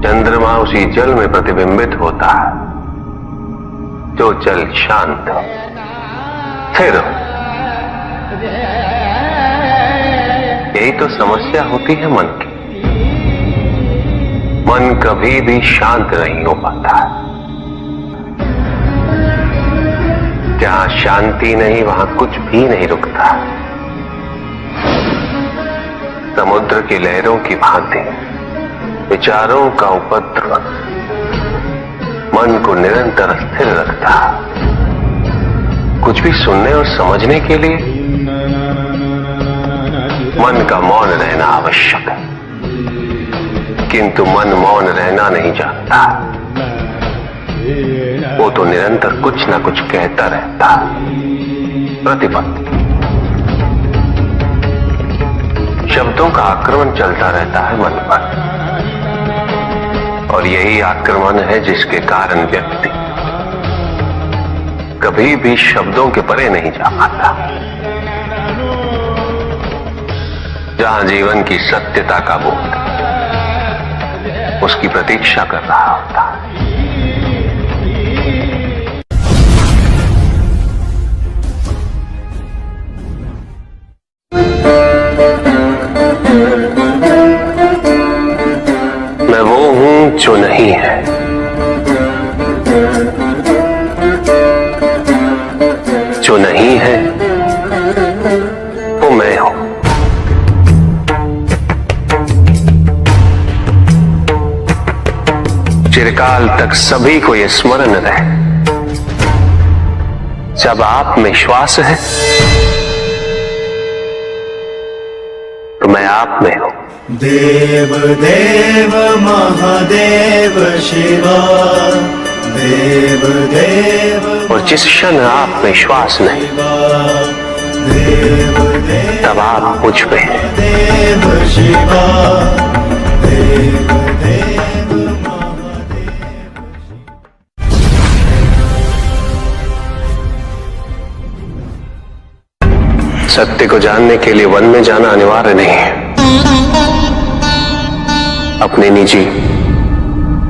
चंद्रमा उसी जल में प्रतिबिंबित होता है जो जल शांत हो, स्थिर हो। यही तो समस्या होती है मन की। मन कभी भी शांत नहीं हो पाता है। जहां शांति नहीं वहां कुछ भी नहीं रुकता। समुद्र की लहरों की भांति विचारों का उपद्रव मन को निरंतर स्थिर रखता। कुछ भी सुनने और समझने के लिए मन का मौन रहना आवश्यक है, किंतु मन मौन रहना नहीं जानता। वो तो निरंतर कुछ ना कुछ कहता रहता। प्रतिपद शब्दों का आक्रमण चलता रहता है मन पर, और यही आक्रमण है जिसके कारण व्यक्ति कभी भी शब्दों के परे नहीं जा पाता। जहां जीवन की सत्यता का बोध उसकी प्रतीक्षा कर रहा होता है। मैं वो हूं जो नहीं है, जो नहीं है वो मैं हूं। चिरकाल तक सभी को यह स्मरण रहे, जब आप में श्वास है तो मैं आप में हूं। देव देव महादेव शिवा, देव देव। और जिस क्षण आप में श्वास नहीं तब आप मुझ में हैं। देव शिवा, देव देव महादेव। सत्य को जानने के लिए वन में जाना अनिवार्य नहीं है। अपने निजी,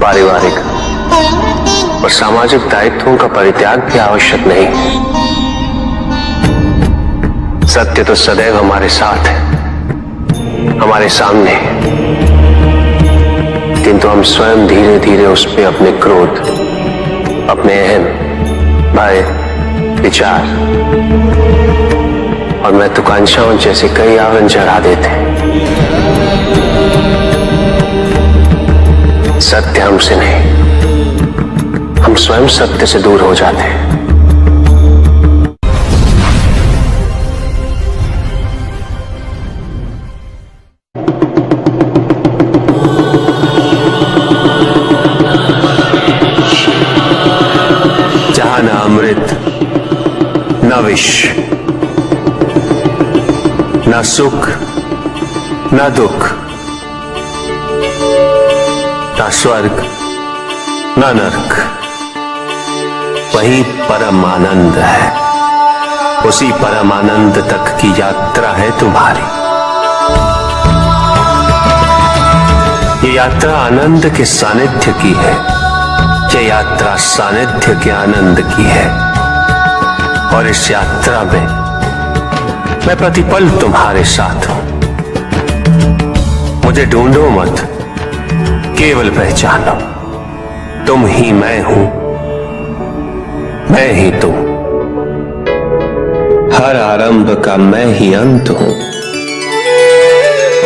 पारिवारिक और सामाजिक दायित्वों का परित्याग भी आवश्यक नहीं है। सत्य तो सदैव हमारे साथ है, हमारे सामने है, किंतु हम स्वयं धीरे धीरे उस पे अपने क्रोध, अपने अहम, भय, विचार और महत्वाकांक्षाओं जैसे कई आवरण चढ़ा देते हैं। सत्य हमसे नहीं, हम स्वयं सत्य से दूर हो जाते हैं। जहां न अमृत, न विष, न सुख, न दुख, न स्वर्ग, न नरक, वही परम आनंद है। उसी परम आनंद तक की यात्रा है तुम्हारी। ये यात्रा आनंद के सानिध्य की है, ये यात्रा सानिध्य के आनंद की है। और इस यात्रा में मैं प्रतिपल तुम्हारे साथ हूं। मुझे ढूंढो मत, केवल पहचानो, तुम ही मैं हूं, मैं ही तुम। हर आरंभ का मैं ही अंत हूं,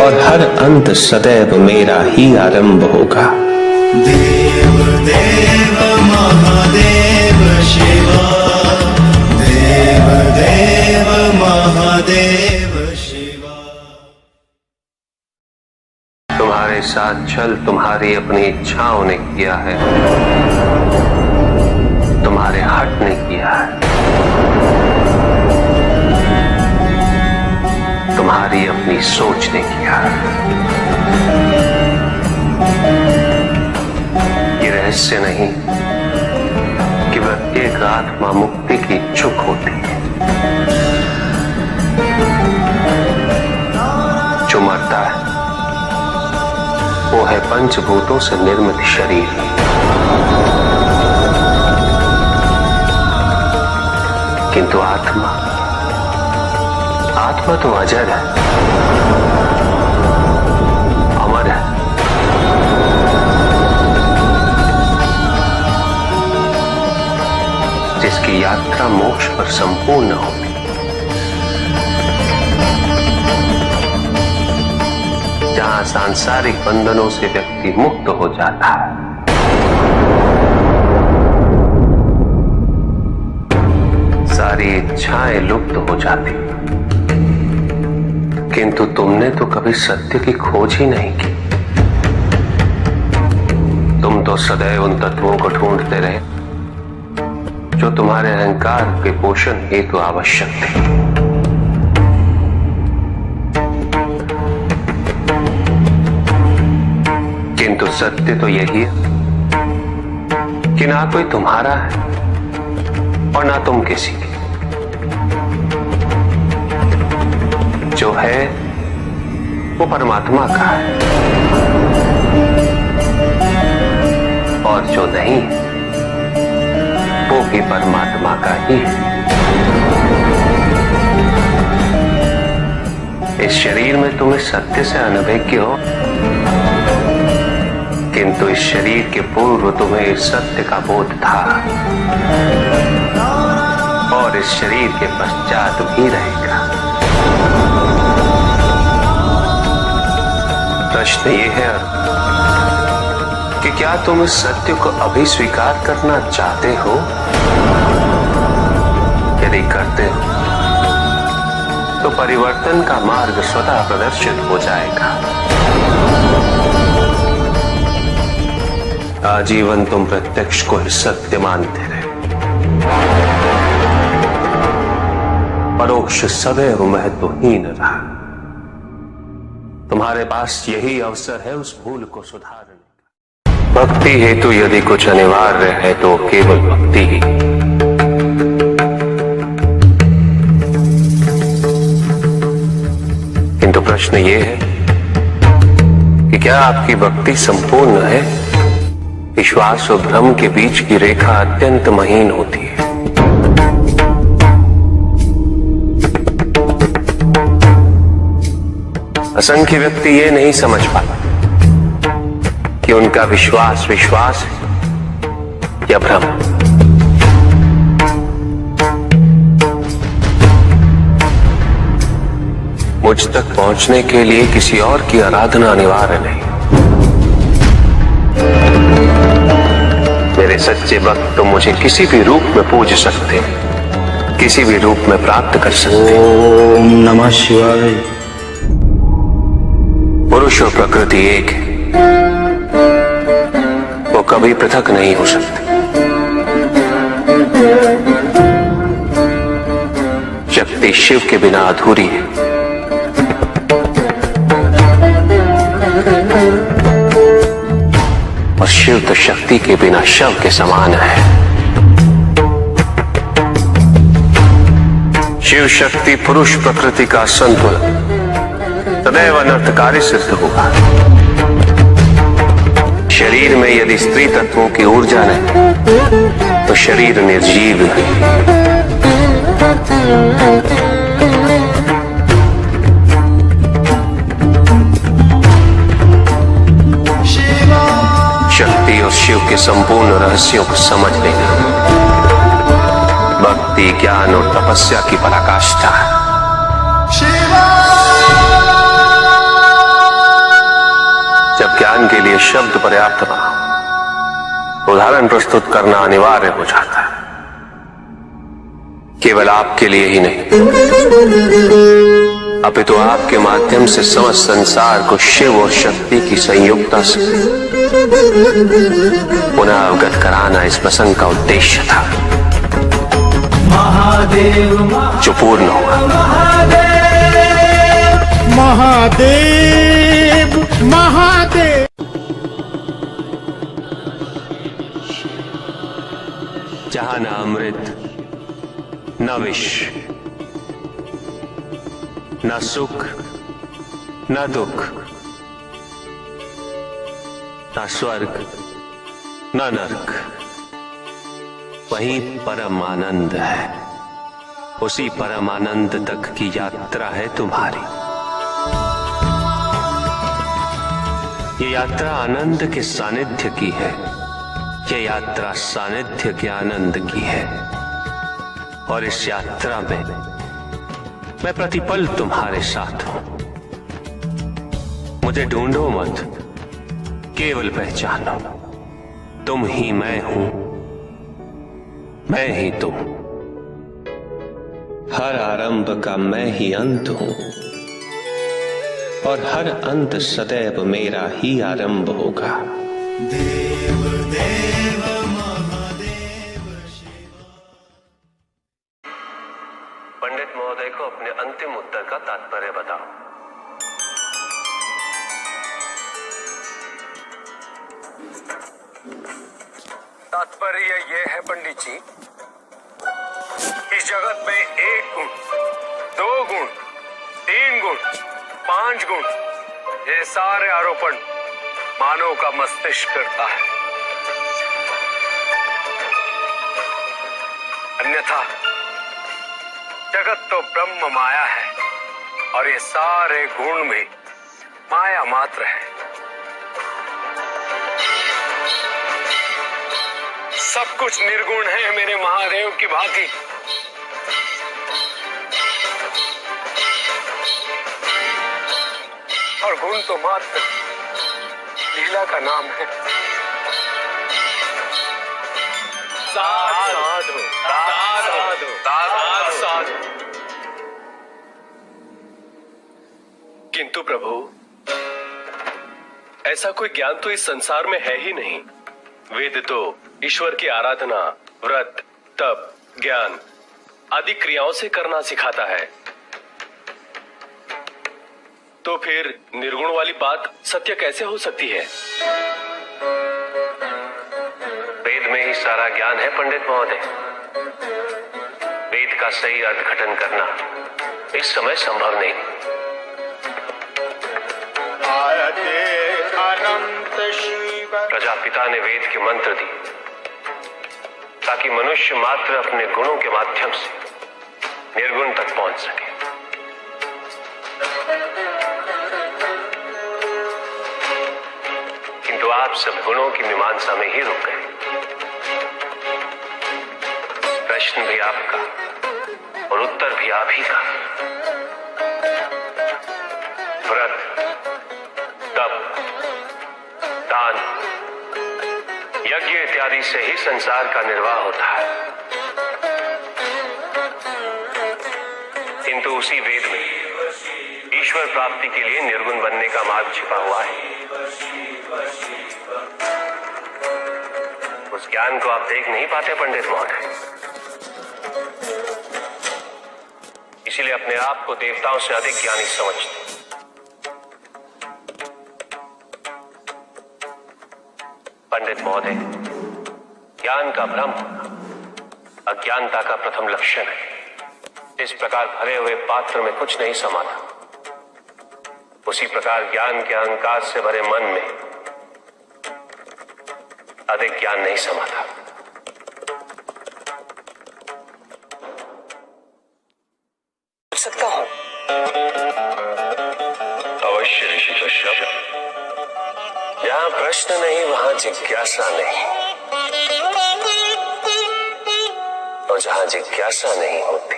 और हर अंत सदैव मेरा ही आरंभ होगा। देव देव महादेव शिवा, देव देव महादेव शिवा। तुम्हारे साथ चल तुम्हारी अपनी इच्छाओं ने किया है, तुम्हारे हट ने किया है। तुम्हारी अपनी सोच ने किया है। ये रहस्य नहीं कि प्रत्येक आत्मा मुक्ति की इच्छुक होती है। जो मरता है वो है है पंचभूतों से निर्मित शरीर। किंतु आत्मा तो अजर है, अमर है। जिसकी यात्रा मोक्ष पर संपूर्ण होगी। जहां सांसारिक बंधनों से व्यक्ति मुक्त हो जाता है, सारी इच्छाएं लुप्त हो जाती। किंतु तुमने तो कभी सत्य की खोज ही नहीं की। तुम तो सदैव उन तत्वों को ढूंढते रहे जो तुम्हारे अहंकार के पोषण हेतु आवश्यक थे। किंतु सत्य तो यही है कि ना कोई तुम्हारा है और ना तुम किसी के। जो है वो परमात्मा का है और जो नहीं है वो भी परमात्मा का ही है। इस शरीर में तुम इस सत्य से अनभिज्ञ हो, किंतु इस शरीर के पूर्व तुम्हें इस सत्य का बोध था और इस शरीर के पश्चात भी रहेगा। प्रश्न ये है कि क्या तुम इस सत्य को अभी स्वीकार करना चाहते हो? यदि करते हो तो परिवर्तन का मार्ग स्वतः प्रदर्शित हो जाएगा। आजीवन तुम प्रत्यक्ष को ही सत्य मानते रहे, परोक्ष सदैव महत्वहीन रहा। तुम्हारे पास यही अवसर है उस भूल को सुधारने का। भक्ति हेतु यदि कुछ अनिवार्य है तो केवल भक्ति ही। किंतु प्रश्न ये है कि क्या आपकी भक्ति संपूर्ण है? विश्वास और भ्रम के बीच की रेखा अत्यंत महीन होती है। असंख्य व्यक्ति ये नहीं समझ पाते कि उनका विश्वास है या भ्रम। मुझ तक पहुंचने के लिए किसी और की आराधना अनिवार्य नहीं। मेरे सच्चे भक्त तो मुझे किसी भी रूप में पूज सकते, किसी भी रूप में प्राप्त कर सकते। ओम नमः शिवाय। पुरुष और प्रकृति एक है, वो कभी पृथक नहीं हो सकते। शक्ति शिव के बिना अधूरी है और शिव तो शक्ति के बिना शव के समान है। शिव शक्ति पुरुष प्रकृति का संतुलन सदैव अनर्थकारी सिद्ध होगा। शरीर में यदि स्त्री तत्वों की ऊर्जा नहीं तो शरीर निर्जीव नहीं। शक्ति और शिव के संपूर्ण रहस्यों को समझ लेना भक्ति, ज्ञान और तपस्या की पराकाष्ठा है। जब ज्ञान के लिए शब्द पर्याप्त ना हो, उदाहरण प्रस्तुत करना अनिवार्य हो जाता है। केवल आपके लिए ही नहीं, अपितु तो आपके माध्यम से समस्त संसार को शिव और शक्ति की संयुक्ता से पुनः अवगत कराना इस प्रसंग का उद्देश्य था, जो पूर्ण हुआ। महादेव महादेव। जहां न अमृत न विष, न सुख न दुख, ना स्वर्ग ना नरक, वहीं परम आनंद है। उसी परम आनंद तक की यात्रा है तुम्हारी। ये यात्रा आनंद के सानिध्य की है। ये यात्रा सानिध्य के आनंद की है। और इस यात्रा में मैं प्रतिपल तुम्हारे साथ हूं। मुझे ढूंढो मत, केवल पहचानो, तुम ही मैं हूं, मैं ही तुम। हर आरंभ का मैं ही अंत हूं, और हर अंत सदैव मेरा ही आरंभ होगा। देव देव महादेव शिव। पंडित महोदय को अपने अंतिम उत्तर का तात्पर्य बताओ। तात्पर्य ये है पंडित जी, इस जगत में 1 गुण, 2 गुण, 3 गुण, 5 गुण, ये सारे आरोपण मानव का मस्तिष्क करता है। अन्यथा जगत तो ब्रह्म माया है, और ये सारे गुण भी माया मात्र है। सब कुछ निर्गुण है मेरे महादेव की भांति। और गुण तो मात्र लीला का नाम है। साधु साधु साधु साधु। किंतु प्रभु, ऐसा कोई ज्ञान तो इस संसार में है ही नहीं। वेद तो ईश्वर की आराधना, व्रत, तप, ज्ञान आदि क्रियाओं से करना सिखाता है। तो फिर निर्गुण वाली बात सत्य कैसे हो सकती है? वेद में ही सारा ज्ञान है पंडित महोदय। वेद का सही अर्थघटन करना इस समय संभव नहीं। अनंत शिव। प्रजापिता ने वेद के मंत्र दी ताकि मनुष्य मात्र अपने गुणों के माध्यम से निर्गुण तक पहुंच सके। किंतु आप सब गुणों की मीमांसा में ही रुक गए। प्रश्न भी आपका और उत्तर भी आप ही का। व्रत, तप, दान, यज्ञ इत्यादि से ही संसार का निर्वाह होता है। किंतु उसी वेद में ईश्वर प्राप्ति के लिए निर्गुण बनने का मार्ग छिपा हुआ है। उस ज्ञान को आप देख नहीं पाते पंडित महोदय। इसीलिए अपने आप को देवताओं से अधिक ज्ञानी समझते। पंडित महोदय, ज्ञान का भ्रम अज्ञानता का प्रथम लक्षण है। इस प्रकार भरे हुए पात्र में कुछ नहीं समाता, उसी प्रकार ज्ञान के अहंकार से भरे मन में अधिक ज्ञान नहीं समाता। सकता हूं अवश्य ऋषि कश्यप। जहां प्रश्न नहीं वहां जिज्ञासा नहीं, और जहां जिज्ञासा नहीं होती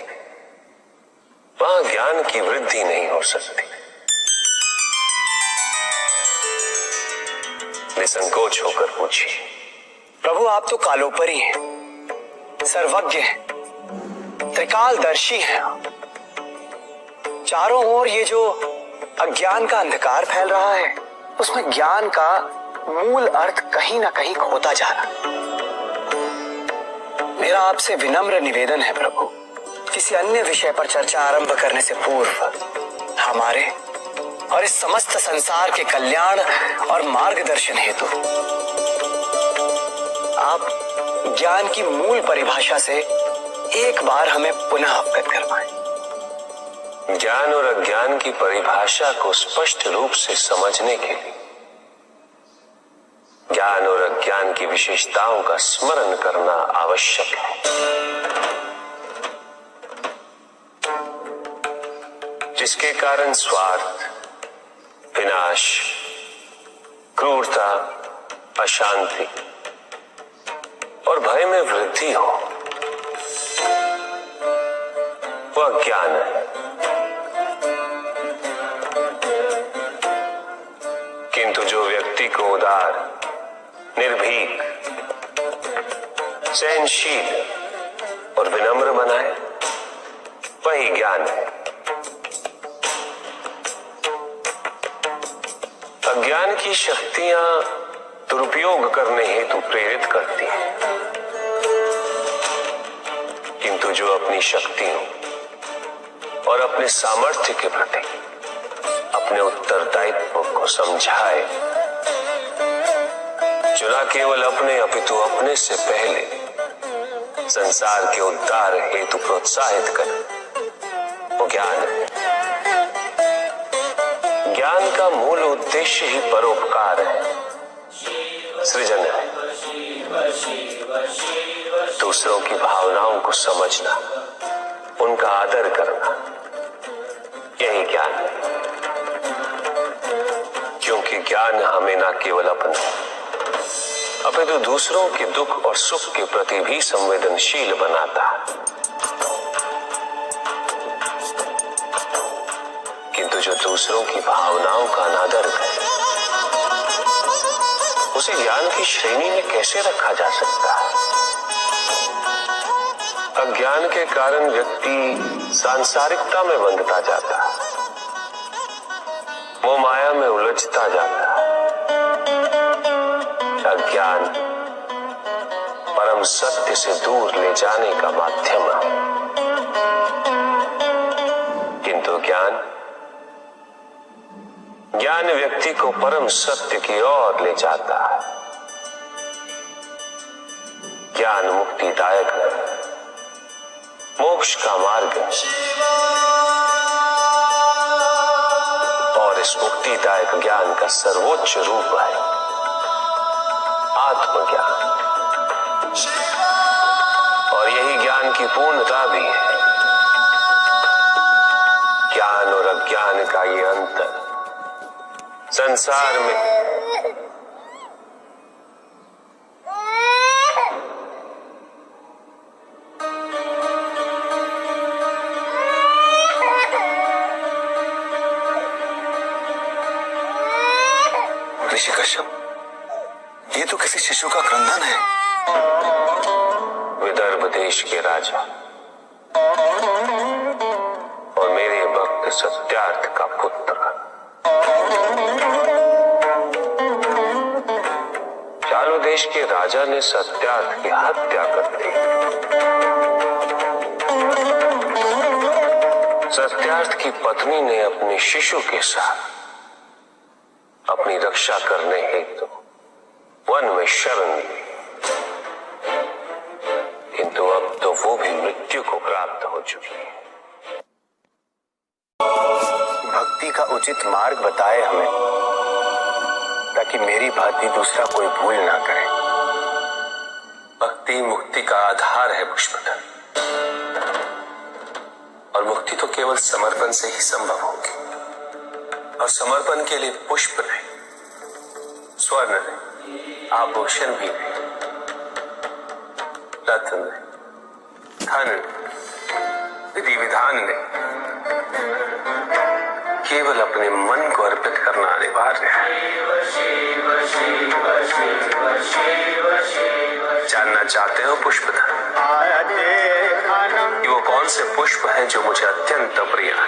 वहां ज्ञान की वृद्धि नहीं हो सकती। निसंकोच होकर पूछिए। प्रभु, आप तो कालोपरी हैं, सर्वज्ञ हैं, त्रिकालदर्शी हैं। चारों ओर ये जो अज्ञान का अंधकार फैल रहा है, उसमें ज्ञान का मूल अर्थ कहीं ना कहीं खोता जा रहा है। मेरा आपसे विनम्र निवेदन है प्रभु, किसी अन्य विषय पर चर्चा आरंभ करने से पूर्व हमारे और इस समस्त संसार के कल्याण और मार्गदर्शन हेतु आप ज्ञान की मूल परिभाषा से एक बार हमें पुनः अवगत करवाएं। ज्ञान और अज्ञान की परिभाषा को स्पष्ट रूप से समझने के लिए ज्ञान और अज्ञान की विशेषताओं का स्मरण करना आवश्यक है। जिसके कारण स्वार्थ, विनाश, क्रूरता, अशांति और भय में वृद्धि हो, वह ज्ञान है। किंतु जो व्यक्ति को उदार, निर्भीक, सहनशील और विनम्र बनाए, वही ज्ञान है। अज्ञान की शक्तियां दुरुपयोग करने हेतु प्रेरित करती हैं, किंतु जो अपनी शक्तियों और अपने सामर्थ्य के प्रति अपने उत्तरदायित्व को समझाए, जो न केवल अपने अपितु अपने से पहले संसार के उद्धार हेतु प्रोत्साहित करे, वो ज्ञान है। ज्ञान का मूल उद्देश्य ही परोपकार है, सृजन है। दूसरों की भावनाओं को समझना, उनका आदर करना, यही ज्ञान है। क्योंकि ज्ञान हमें न केवल अपने अपितु दूसरों के दुख और सुख के प्रति भी संवेदनशील बनाता है। किंतु जो दूसरों की भावनाओं का अनादर करे, उसे ज्ञान की श्रेणी में कैसे रखा जा सकता है? अज्ञान के कारण व्यक्ति सांसारिकता में बंधता जाता है, वो माया में उलझता जाता है। अज्ञान परम सत्य से दूर ले जाने का माध्यम है, किंतु ज्ञान व्यक्ति को परम सत्य की ओर ले जाता है। ज्ञान मुक्तिदायक है, मोक्ष का मार्ग है, और इस मुक्तिदायक ज्ञान का सर्वोच्च रूप है आत्मज्ञान, और यही ज्ञान की पूर्णता भी है। ज्ञान और अज्ञान का ये अंतर संसार में ऋषि कश्यप, ये तो किसी शिशु का क्रंदन है। विदर्भ देश के राजा और मेरे भक्त सत्यार्थ का पुत्र चालू देश के राजा ने सत्यार्थ की हत्या कर दी। सत्यार्थ की पत्नी ने अपने शिशु के साथ अपनी रक्षा करने हेतु वन में शरण ली, किंतु अब तो वो भी मृत्यु को प्राप्त हो चुकी है। भक्ति का उचित मार्ग बताए हमें, ताकि मेरी भांति दूसरा कोई भूल ना करे। भक्ति मुक्ति का आधार है पुष्पधर, और मुक्ति तो केवल समर्पण से ही संभव होगी। और समर्पण के लिए पुष्प नहीं, स्वर्ण नहीं, आभूषण भी नहीं, रत्न नहीं, धन नहीं, विधि विधान नहीं, केवल अपने मन को अर्पित करना अनिवार्य है। जानना चाहते हो पुष्पधर कि वो कौन से पुष्प हैं जो मुझे अत्यंत प्रिय है?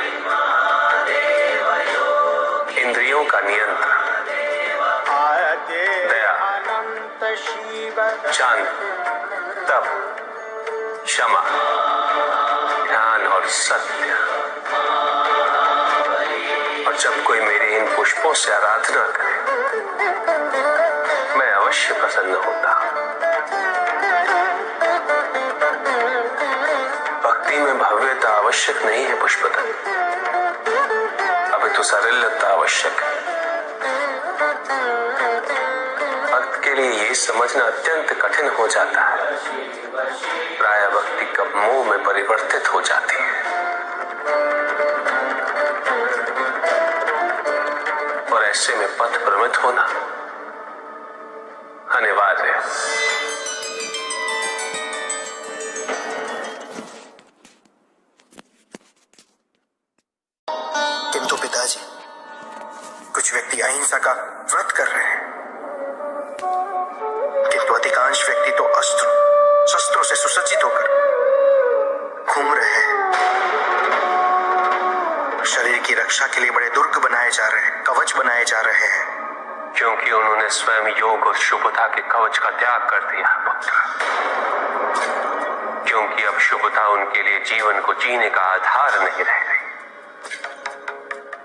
इंद्रियों का नियंत्रण, दया, शांति, तप, क्षमा, ध्यान और सत्य। और जब कोई मेरे इन पुष्पों से आराधना करे, मैं अवश्य प्रसन्न होता। भक्ति में भव्यता आवश्यक नहीं है पुष्पधर, अभी तो सरलता आवश्यक है। भक्त के लिए ये समझना अत्यंत कठिन हो जाता है। प्राय भक्ति कब मोह में परिवर्तित हो जाती है और ऐसे में पथ भ्रमित होना अनिवार्य है। किंतु पिताजी, कुछ व्यक्ति अहिंसा का व्रत कर रहे हैं, किंतु अधिकांश व्यक्ति तो अस्त्रों शस्त्रों से सुसज्जित होकर घूम रहे हैं। शरीर की रक्षा के लिए बड़े दुर्ग बनाए जा रहे हैं, कवच बनाए जा रहे हैं, क्योंकि उन्होंने स्वयं योग और शुभता के कवच का त्याग कर दिया पुत्र। क्योंकि अब शुभता उनके लिए जीवन को जीने का आधार नहीं रह गई,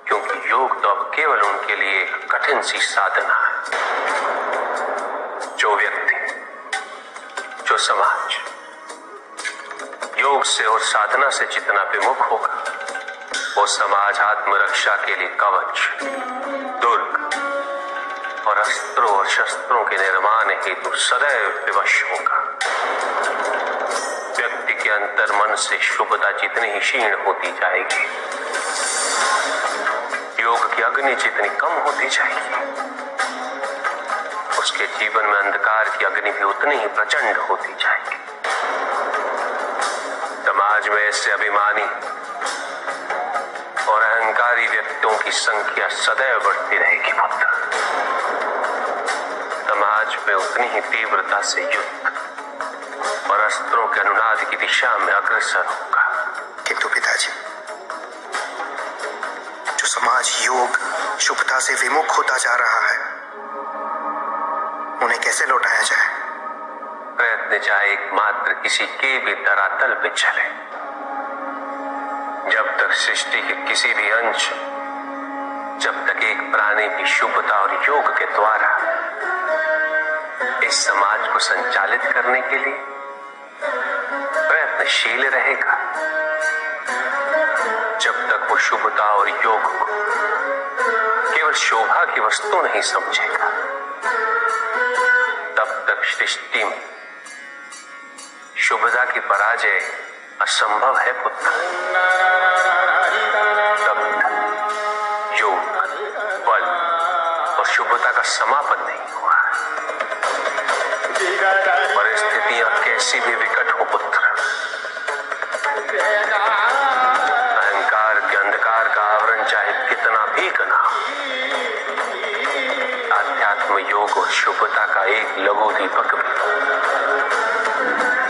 क्योंकि योग तो अब केवल उनके लिए एक कठिन सी साधना है। जो व्यक्ति, जो समाज योग से और साधना से जितना विमुख होगा, वो समाज आत्मरक्षा के लिए कवच, दुर्ग और अस्त्रों और शस्त्रों के निर्माण हेतु सदैव विवश होगा। व्यक्ति के अंतर मन से शुभता जितनी ही क्षीण होती जाएगी, योग की अग्नि जितनी कम होती जाएगी, उसके जीवन में अंधकार की अग्नि भी उतनी ही प्रचंड होती जाएगी। समाज में ऐसे अभिमानी और अहंकारी व्यक्तियों की संख्या सदैव बढ़ती रहेगी पुत्र। समाज में उतनी ही तीव्रता से युद्ध और अस्त्रों के अनुनाद की दिशा में अग्रसर होगा। किंतु पिताजी, जो समाज योग शुभता से विमुख होता जा रहा है, उन्हें कैसे लौटाया जाए? प्रयत्न चाहे एकमात्र किसी के भी धरातल पे चले, जब तक सृष्टि के किसी भी अंश, जब तक एक प्राणी भी शुभता और योग के द्वारा इस समाज को संचालित करने के लिए प्रयत्नशील रहेगा, जब तक वो शुभता और योग को केवल शोभा की वस्तु नहीं समझेगा, तब तक सृष्टि में शुभता की पराजय असंभव है पुत्र। तब तक योग, बल और शुभता का समापन नहीं हुआ है। परिस्थितियां कैसी भी विकट हो पुत्र, अहंकार के अंधकार का आवरण चाहे कितना भी घना हो, आध्यात्म योग और शुभता का एक लघु दीपक भी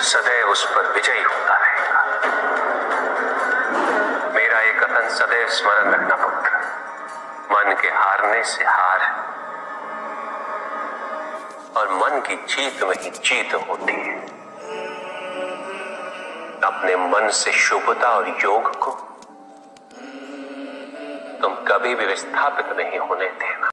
सदैव उस पर विजयी होता रहेगा। मेरा एक कथन सदैव स्मरण रखना पुत्र, मन के हारने से हार है और मन की जीत में ही जीत होती है। अपने मन से शुभता और योग को तुम कभी भी विस्थापित नहीं होने देना।